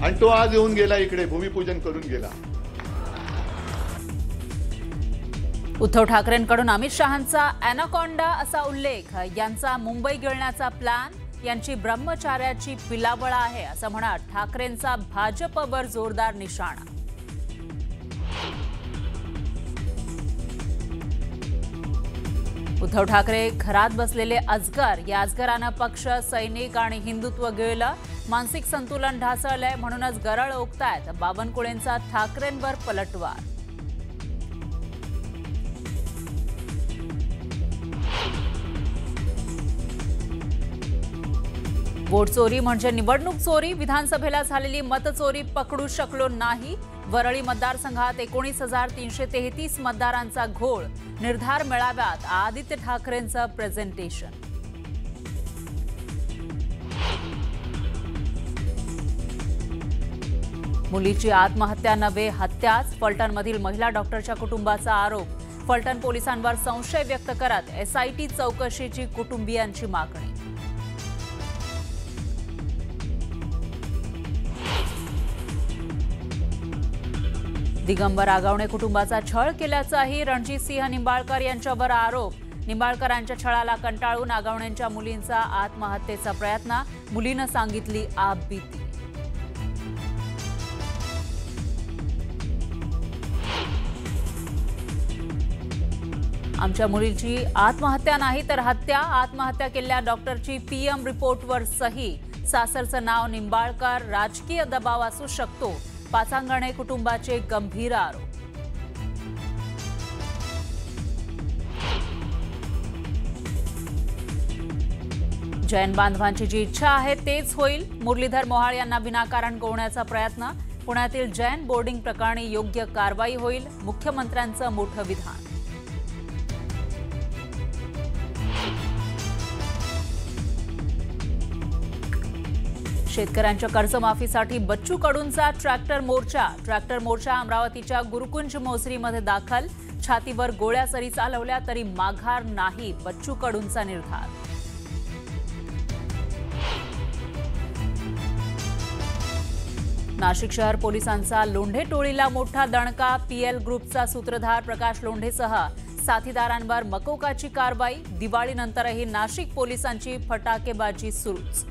आणि तो आज येऊन गेला इकडे भूमिपूजन करून गेला। उद्धव ठाकरेंकडून अमित शहांचा अॅनाकोंडा असा उल्लेख, यांचा मुंबई गिळण्याचा प्लॅन, यांची ब्रह्मचार्याची पिलावळ आहे असं म्हणत ठाकरेंचा भाजपवर जोरदार निशाणा। उद्धव ठाकरे घरात बसलेले अजगर, या अजगरानं पक्ष, सैनिक आणि हिंदुत्व गिळलं, मानसिक संतुलन ढासळलंय म्हणूनच गरळ ओकतायत बावनकुळेंचा ठाकरेंवर पलटवार। वोट चोरी म्हणजे निवडणूक चोरी, विधानसभेला झालेली मतचोरी पकडू शकलो नाही, वरळी मतदारसंघात 19,333 मतदारांचा घोळ, निर्धार मेळाव्यात आदित्य ठाकरेंचं प्रेझेंटेशन। मुलीची आत्महत्या नव्हे हत्याच, फलटणमधील महिला डॉक्टरच्या कुटुंबाचा आरोप, फलटण पोलिसांवर संशय व्यक्त करत एसआयटी चौकशीची कुटुंबियांची मागणी। दिगंबर आगवणे कुटुंबाचा छळ केल्याचाही रणजित सिंह निंबाळकर यांच्यावर आरोप, निंबाळकरांच्या छळाला कंटाळून आगवणेंच्या मुलींचा आत्महत्येचा प्रयत्न, मुलीनं सांगितली आपबीती। आमच्या मुलीची आत्महत्या नाही तर हत्या, आत्महत्या केलेल्या डॉक्टरची पीएम रिपोर्टवर सही, सासरचं नाव निंबाळकर, राजकीय दबाव असू शकतो, पाचांगणे कुटुंबाचे गंभीर आरोप। जैन बांधवांची जी इच्छा आहे तेच होईल, मुरलीधर मोहाळ यांना विनाकारण गोवण्याचा प्रयत्न, पुण्यातील जैन बोर्डिंग प्रकरणी योग्य कारवाई होईल, मुख्यमंत्र्यांचं मोठं विधान। शेतकऱ्यांच्या कर्जमाफीसाठी बच्चू कडूंचा ट्रॅक्टर मोर्चा अमरावतीच्या गुरुकुंज मोसरीमध्ये दाखल, छातीवर गोळ्या जरी चालवल्या तरी माघार नाही, बच्चू कडूंचा निर्धार। नाशिक शहर पोलिसांचा लोंढे टोळीला मोठा दणका, पीएल ग्रुपचा सूत्रधार प्रकाश लोंढेसह साथीदारांवर मकोकाची कारवाई, दिवाळीनंतरही नाशिक पोलिसांची फटाकेबाजी सुरूच।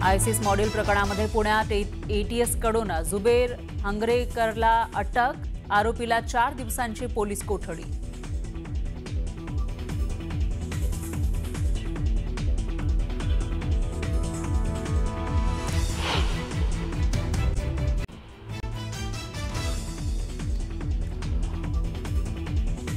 आयसिस मॉडेल प्रकरणामध्ये पुण्यात एटीएस कडून जुबेर हंगरेकरला अटक, आरोपीला 4 दिवसांची पोलीस कोठडी।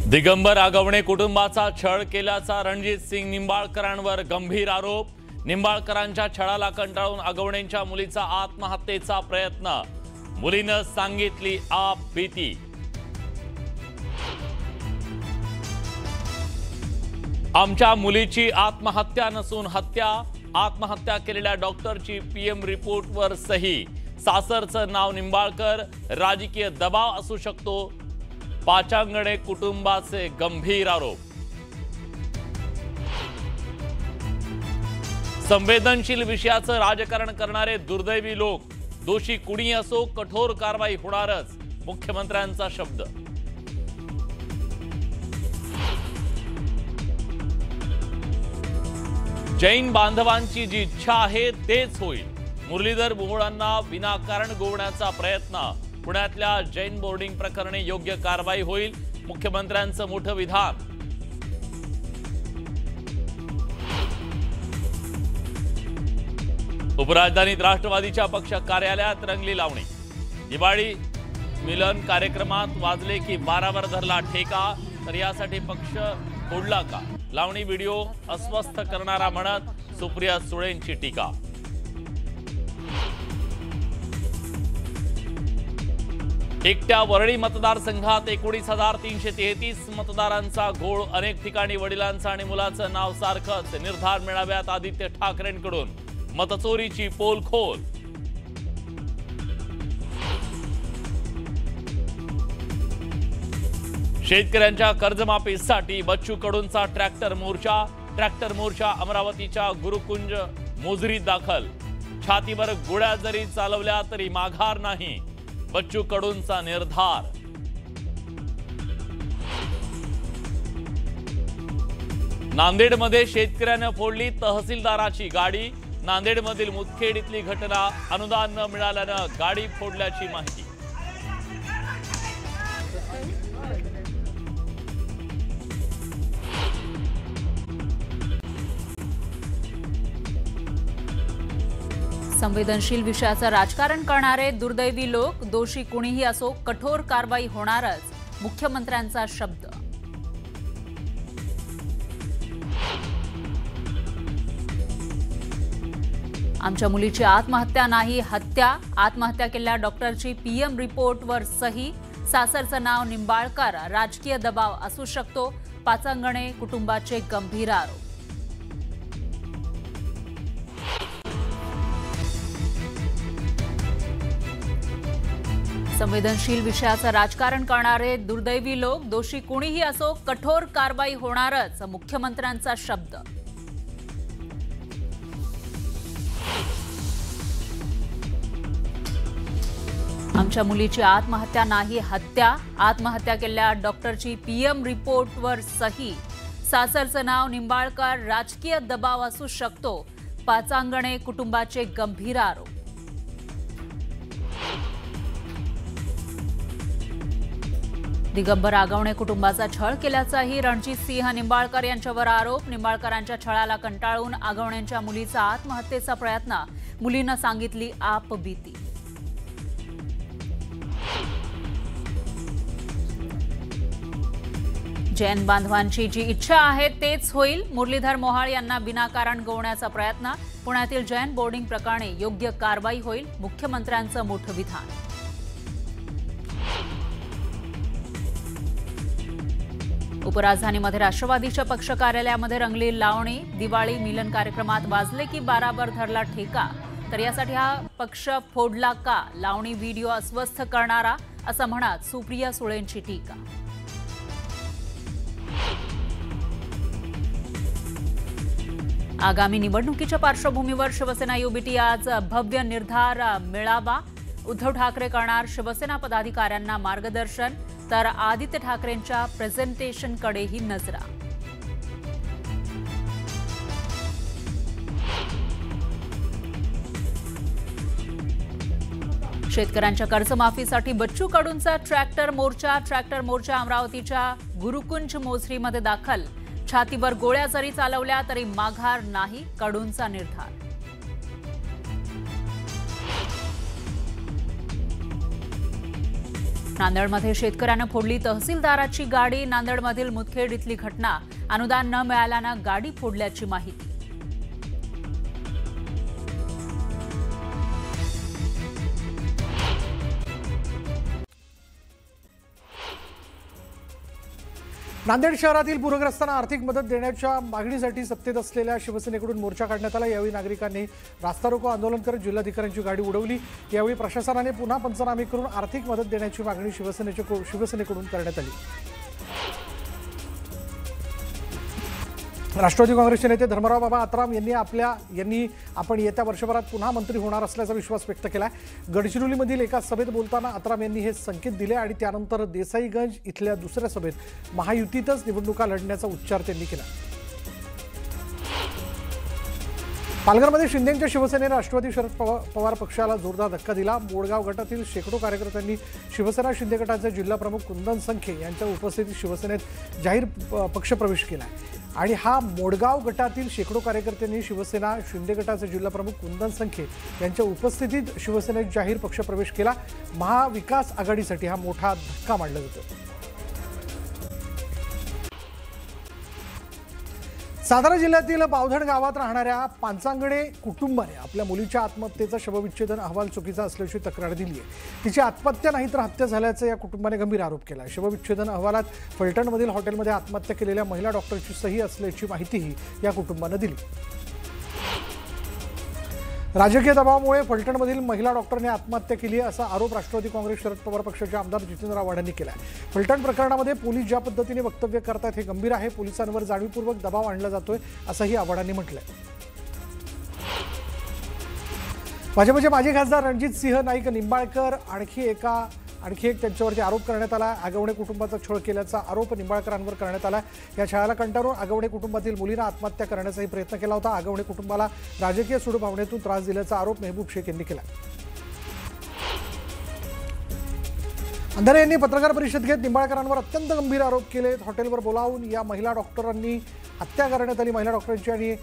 दिगंबर आगवणे कुटुंबाचा छळ केल्याचा रणजित सिंह निंबाळकरांवर गंभीर आरोप, निंबाळकरांच्या छळाला कंटाळून आगवणेंच्या मुलीचा आत्महत्येचा प्रयत्न, मुलीनं सांगितली आपबीती। आमच्या मुलीची आत्महत्या नसून हत्या, आत्महत्या केलेल्या डॉक्टरची पीएम रिपोर्टवर सही, सासरचं नाव निंबाळकर, राजकीय दबाव असू शकतो, पाचांगणे कुटुंबाचे गंभीर आरोप। संवेदनशील विषयाचं राजकारण करणारे दुर्दैवी लोक, दोषी कुणी असो कठोर कारवाई होणारच, मुख्यमंत्र्यांचा शब्द। जैन बांधवांची जी इच्छा आहे तेच होईल, मुरलीधर मोहोळांना विनाकारण गोवण्याचा प्रयत्न, पुण्यातल्या जैन बोर्डिंग प्रकरणी योग्य कारवाई होईल, मुख्यमंत्र्यांचं मोठं विधान। उपराजधानीत राष्ट्रवादीच्या पक्ष कार्यालयात रंगली लावणी, दिवाळी मिलन कार्यक्रमात वाजले की 12वर धरला ठेका, तर यासाठी पक्ष फोडला का? लावणी व्हिडिओ अस्वस्थ करणारा म्हणत सुप्रिया सुळेंची टीका। एकट्या वरळी मतदारसंघात 19,333 मतदारांचा घोळ, अनेक ठिकाणी वडिलांचं आणि मुलाचं नाव सारखंच, निर्धार मेळाव्यात आदित्य ठाकरेंकडून मतचोरीची पोलखोल। शेतकऱ्यांच्या कर्जमाफीसाठी बच्चू कडूंचा ट्रॅक्टर मोर्चा, ट्रॅक्टर मोर्चा अमरावतीच्या गुरुकुंज मोझरीत दाखल। छातीवर गोळ्या जरी चालवल्या तरी माघार नाही, बच्चू कडूंचा निर्धार। नांदेडमध्ये शेतकऱ्यानं फोडली तहसीलदाराची गाडी। नांदेडमधील मुदखेड इथली घटना। अनुदान न मिळाल्यानं गाडी फोडल्याची माहिती। संवेदनशील विषयाचं राजकारण करणारे दुर्दैवी लोक, दोषी कुणीही असो कठोर कारवाई होणारच, मुख्यमंत्र्यांचा शब्द। आमच्या मुलीची आत्महत्या नाही हत्या। आत्महत्या केलेल्या डॉक्टरची पीएम रिपोर्टवर सही। सासरचं नाव निंबाळकर। राजकीय दबाव असू शकतो, पाचांगणे कुटुंबाचे गंभीर आरोप। संवेदनशील विषयाचं राजकारण करणारे दुर्दैवी लोक, दोषी कुणीही असो कठोर कारवाई होणारच, मुख्यमंत्र्यांचा शब्द। आमच्या मुलीची आत्महत्या नाही हत्या। आत्महत्या केलेल्या डॉक्टरची पीएम रिपोर्टवर सही। सासरचं नाव निंबाळकर। राजकीय दबाव असू शकतो, पाचांगणे कुटुंबाचे गंभीर आरोप। दिगंबर आगवणे कुटुंबाचा छळ केल्याचाही रणजित सिंह निंबाळकर यांच्यावर आरोप। निंबाळकरांच्या छळाला कंटाळून आगवणेंच्या मुलीचा आत्महत्येचा प्रयत्न। मुलीनं सांगितली आपबीती। जैन बांधवांची जी इच्छा आहे तेच होईल। मुरलीधर मोहाळ यांना विनाकारण गोवण्याचा प्रयत्न। पुण्यातील जैन बोर्डिंग प्रकरणी योग्य कारवाई होईल, मुख्यमंत्र्यांचं मोठं विधान। उपराजधानीमध्ये राष्ट्रवादीच्या पक्ष कार्यालयामध्ये रंगली लावणी। दिवाळी मिलन कार्यक्रमात वाजले की बारावर धरला ठेका, तर यासाठी हा पक्ष फोडला का? लावणी व्हिडिओ अस्वस्थ करणारा, असं म्हणत सुप्रिया सुळेंची टीका। आगामी निवडणुकीच्या पार्श्वभूमीवर शिवसेना युबीटी आज भव्य निर्धार मेळावा। उद्धव ठाकरे करणार शिवसेना पदाधिकाऱ्यांना मार्गदर्शन, तर आदित्य ठाकरेंच्या प्रेझेंटेशनकडेही नजरा। शेतकऱ्यांच्या कर्जमाफीसाठी बच्चू कडूंचा ट्रॅक्टर मोर्चा अमरावतीच्या गुरुकुंज मोझरीमध्ये दाखल। छातीवर गोळ्या जरी चालवल्या तरी माघार नाही, कडूंचा निर्धार। नांदेडमध्ये शेतकऱ्यानं फोडली तहसीलदाराची गाडी। नांदेडमधील मुदखेड इथली घटना। अनुदान न मिळाल्यानं गाडी फोडल्याची माहिती। नांदेड शहरातील पूरग्रस्तांना आर्थिक मदत देण्याच्या मागणीसाठी सत्तेत असलेल्या शिवसेनेकडून मोर्चा काढण्यात आला। यावेळी नागरिकांनी रास्ता रोको आंदोलन करत जिल्हाधिकाऱ्यांची गाडी उडवली। यावेळी प्रशासनाने पुन्हा पंचनामे करून आर्थिक मदत देण्याची मागणी शिवसेनेकडून करण्यात आली। राष्ट्रवादी काँग्रेसचे नेते धर्मराव बाबा आत्राम यांनी आपण येत्या वर्षभरात पुन्हा मंत्री होणार असल्याचा विश्वास व्यक्त केला। गडचिरोलीमधील एका सभेत बोलताना आत्राम यांनी हे संकेत दिले आणि त्यानंतर देसाईगंज इथल्या दुसऱ्या सभेत महायुतीतच निवडणुका लढण्याचा उच्चार त्यांनी केला। पालघरमध्ये शिंदेंच्या शिवसेनेने राष्ट्रवादी शरद पवार पक्षाला जोरदार धक्का दिला। मोडगाव गटातील शेकडो कार्यकर्त्यांनी शिवसेना शिंदे गटाचे जिल्हा प्रमुख कुंदन संखे यांच्या उपस्थितीत शिवसेनेत जाहीर पक्षप्रवेश केला आणि हा मोडगाव गटातील शेकडो कार्यकर्त्यांनी शिवसेना शिंदे गटाचे जिल्हा प्रमुख कुंदन संखे यांच्या उपस्थितीत शिवसेनेत जाहीर पक्षप्रवेश केला। महाविकास आघाडीसाठी हा मोठा धक्का मानला जातो। सातारा जिल्ह्यातील बावधण गावात राहणाऱ्या पाचांगणे कुटुंबाने आपल्या मुलीच्या आत्महत्येचा शवविच्छेदन अहवाल चुकीचा असल्याची तक्रार दिली आहे। तिची आत्महत्या नाही तर हत्या झाल्याचा या कुटुंबाने गंभीर आरोप केला। शवविच्छेदन अहवालात फलटणमधील हॉटेलमध्ये आत्महत्या केलेल्या महिला डॉक्टरची सही असल्याची माहितीही या कुटुंबाने दिली। राजकीय दबावामुळे फलटणमधील महिला डॉक्टरने आत्महत्या केली असा आरोप राष्ट्रवादी काँग्रेस शरद पवार पक्षाचे आमदार जितेंद्र आव्हाड यांनी केला आहे। फलटण प्रकरणामध्ये पोलीस ज्या पद्धतीने वक्तव्य करतात हे गंभीर आहे। पोलिसांवर जाणीवपूर्वक दबाव आणला जातोय असंही आव्हाडांनी म्हटलंय। भाजपचे माजी खासदार रणजितसिंह नाईक निंबाळकर आणखी एक त्यांच्यावरती आरोप करण्यात आला। आगवणे कुटुंबाचा छळ केल्याचा आरोप निंबाळकरांवर करण्यात आला। या छळाला कंटाळून आगवणे कुटुंबातील मुलींना आत्महत्या करण्याचाही प्रयत्न केला होता। आगवणे कुटुंबाला राजकीय सूडभावनेतून त्रास दिल्याचा आरोप मेहबूब शेख यांनी केला। अंधारे यांनी पत्रकार परिषद घेत निंबाळकरांवर अत्यंत गंभीर आरोप केले। हॉटेलवर बोलावून या महिला डॉक्टरांनी हत्या करण्यात आली। महिला डॉक्टरांची आणि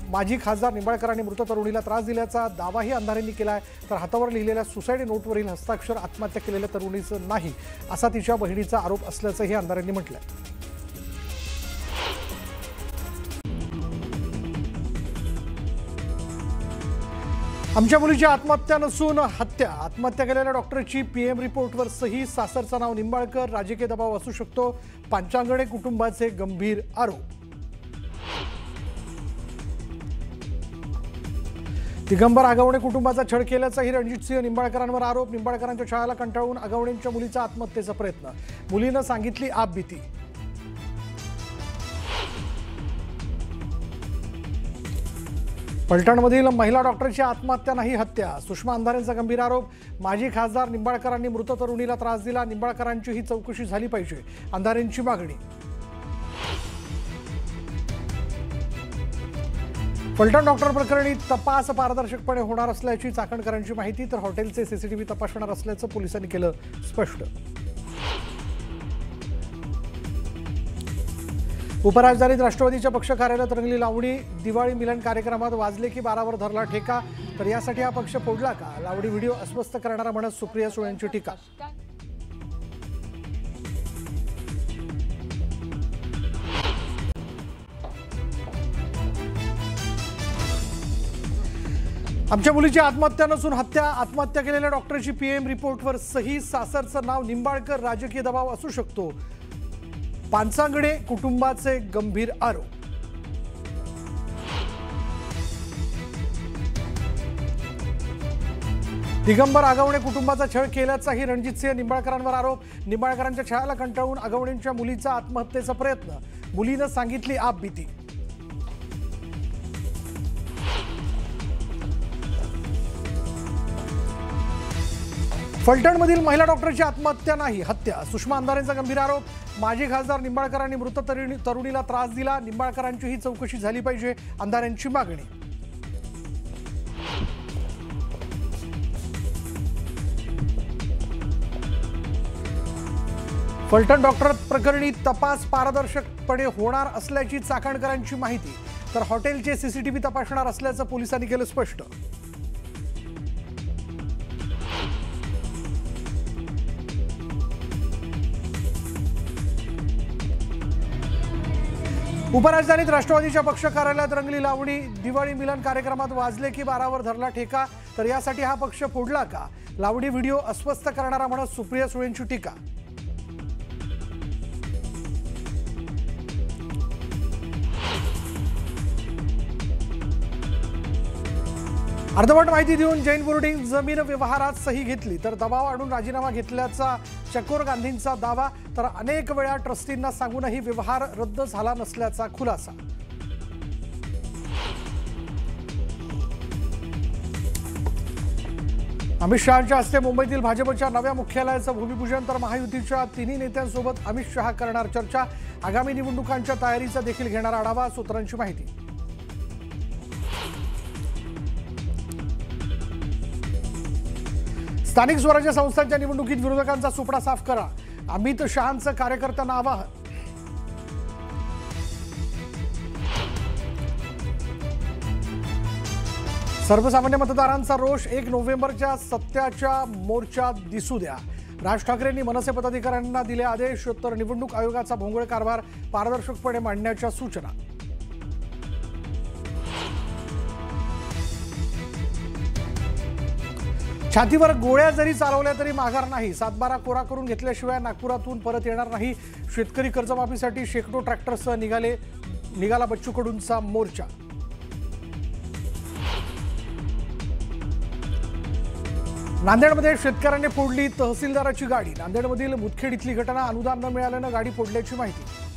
माजी खासदार निंबाळकरांनी मृत तरुणीला त्रास दिल्याचा दावाही अंधारेंनी केला आहे। तर हातावर लिहिलेल्या सुसाईड नोटवरील हस्ताक्षर आत्महत्या केलेल्या तरुणीचं नाही असा तिच्या बहिणीचा आरोप असल्याचंही अंधारेंनी म्हटलंय। आमच्या मुलीची आत्महत्या नसून हत्या। आत्महत्या केलेल्या डॉक्टरची पीएम रिपोर्टवर सही। सासरचं नाव निंबाळकर। राजकीय दबाव असू शकतो। पांचांगणे कुटुंबाचे गंभीर आरोप। दिगंबर आगवणे कुटुंबाचा छळ केल्याचाही रणजितसिंह निंबाळकरांवर आरोप। निंबाळकरांच्या छळाला कंटाळून आगवणेंच्या मुलीचा आत्महत्येचा प्रयत्न। मुलीनं सांगितली आपबीती। फलटणमधील महिला डॉक्टरची आत्महत्या नाही हत्या। सुषमा अंधारेंचा गंभीर आरोप। माजी खासदार निंबाळकरांनी मृत तरुणीला त्रास दिला। निंबाळकरांची ही चौकशी झाली पाहिजे अंधारेंची मागणी। फलटण डॉक्टर प्रकरणी तपास पारदर्शकपणे होणार असल्याची चाकणकरांची माहिती। तर हॉटेलचे सीसीटीव्ही तपासणार असल्याचं पोलिसांनी केलं स्पष्ट। उपराजधानीत राष्ट्रवादीच्या पक्ष कार्यालयात रंगली लावणी। दिवाळी मिलन कार्यक्रमात वाजले की 12वर धरला ठेका। तर यासाठी हा पक्ष फोडला का? लावणी व्हिडिओ अस्वस्थ करणारा म्हणत सुप्रिया सुळेंची टीका। आमच्या मुलीची आत्महत्या नसून हत्या। आत्महत्या केलेल्या डॉक्टरची पीएम रिपोर्टवर सही। सासरचं नाव निंबाळकर। राजकीय दबाव असू शकतो। पांचांगणे कुटुंबाचे गंभीर आरोप। दिगंबर आगवणे कुटुंबाचा छळ केल्याचाही रणजितसिंह निंबाळकरांवर आरोप। निंबाळकरांच्या छळाला कंटाळून आगवणेंच्या मुलीचा आत्महत्येचा प्रयत्न। मुलीनं सांगितली आपबीती। फलटणमधील महिला डॉक्टरची आत्महत्या नाही हत्या। सुषमा अंधारेंचा गंभीर आरोप। माजी खासदार निंबाळकरांनी मृत तरुणीला त्रास दिला। निंबाळकरांची ही चौकशी झाली पाहिजे अंधारेंची मागणी। फलटण डॉक्टर प्रकरणी तपास पारदर्शकपणे होणार असल्याची चाकणकरांची माहिती। तर हॉटेलचे सीसीटीव्ही तपासणार असल्याचं पोलिसांनी केलं स्पष्ट। उपराजधानीत राष्ट्रवादीच्या पक्ष कार्यालयात रंगली लावणी। दिवाळी मिलन कार्यक्रमात वाजले की 12वर धरला ठेका। तर यासाठी हा पक्ष फोडला का? लावणी व्हिडिओ अस्वस्थ करणारा म्हणत सुप्रिया सुळेंची टीका। अर्धवट माहिती देऊन जैन बोर्डिंग जमीन व्यवहारात सही घेतली। तर दबाव आणून राजीनामा घेतल्याचा चकोर गांधींचा दावा। तर अनेक वेळा ट्रस्टींना सांगूनही व्यवहार रद्द झाला नसल्याचा खुलासा। अमित शहांच्या हस्ते मुंबईतील भाजपच्या नव्या मुख्यालयाचं भूमिपूजन। तर महायुतीच्या तिन्ही नेत्यांसोबत अमित शहा करणार चर्चा। आगामी निवडणुकांच्या तयारीचा देखील घेणार आढावा। सूत्रांची माहिती। स्थानिक स्वराज्य संस्थांच्या निवडणुकीत विरोधकांचा सुपडा साफ करा। अमित शहांचं कार्यकर्त्यांना आवाहन। सर्वसामान्य मतदारांचा रोष 1 नोव्हेंबरच्या सत्याच्या मोर्चात दिसू द्या। राज ठाकरेंनी मनसे पदाधिकाऱ्यांना दिले आदेश। तर निवडणूक आयोगाचा भोंगळ कारभार पारदर्शकपणे मांडण्याच्या सूचना। छातीवर गोळ्या जरी चालवल्या तरी माघार नाही। 7/12 कोरा करून घेतल्याशिवाय नागपुरातून परत येणार नाही। शेतकरी कर्जमाफीसाठी शेकडो ट्रॅक्टरसह निघाला बच्चू कडूंचा मोर्चा। नांदेडमध्ये शेतकऱ्यांनी फोडली तहसीलदाराची गाडी. नांदेडमधील मुदखेड इथली घटना. अनुदान न मिळाल्यानं गाडी फोडल्याची माहिती.